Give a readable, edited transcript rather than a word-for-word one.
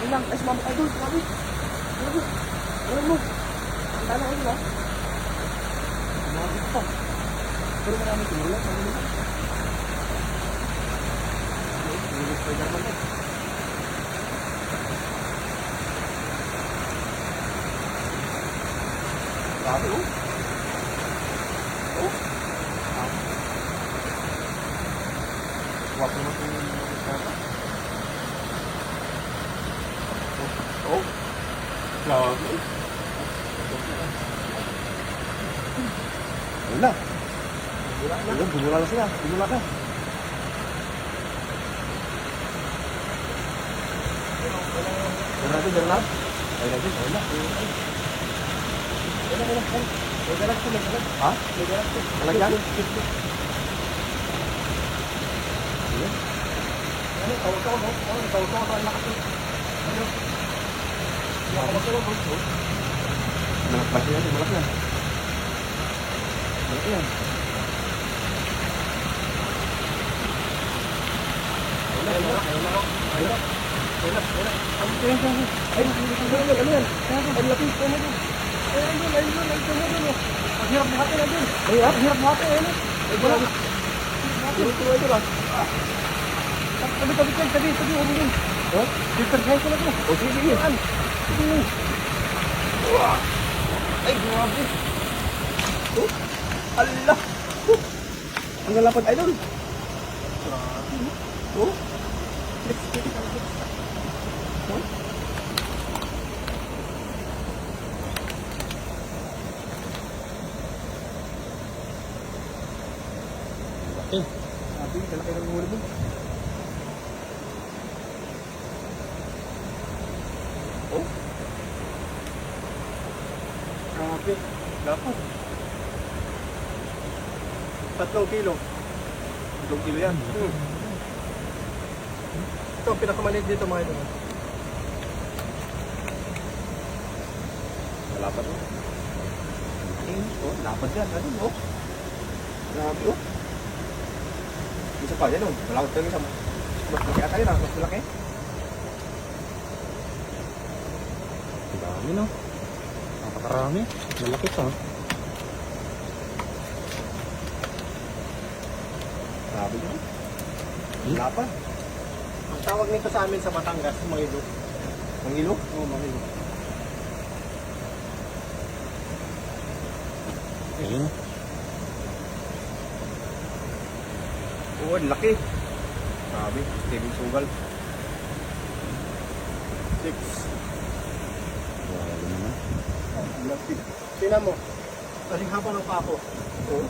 Ilang, ay sumama tayo doon, sumama. Ano mo? Ang tala kayo ba? Sumama pa. Pero marami tumulong, marami lang. Tumulong pa yung naman eh. Grabe oh. Oh. Huwag naman po yung mga oh. Grabe. Ayun na. Ayun, bumula na sila. Bumula na. Meron natin, meron na. Ayun natin, ayun na. Ayun na. May galag po, may galag. Ha? May galag po. Galag yan? Ayun. Ano, tawag-tawag mo? Tawag-tawag mo. Lakas mo. Ano? Malaki yan, malaki yan. Malaki yan. Ay, grabe. Oh, Allah. Ang lalapad, idol. Grabe. Oh. Sabi, kalaki ng huli mo. Oh. Grabe. Dapat. 3 kilo. 3 kilo yan. Ito ang pinakamaliit dito mga ito. Malapad mo. Oh, lapad yan. Ano mo? Grabe oh. Isa pa, yan o. Malakot talaga isa. Mas malaki ata yun ah. Mas malaki. Dami no. Napakarami. Malaki pa. Grabe yun. Lapad. Ang tawag nito sa amin sa Batangas, mangilo. Mangilo? Oo, mangilo. Ayun. Oo, laki. Grabe, Steven Sugal. 6. Grabe naman. Laki. Tingnan mo. Aling haba ng pako. Oo.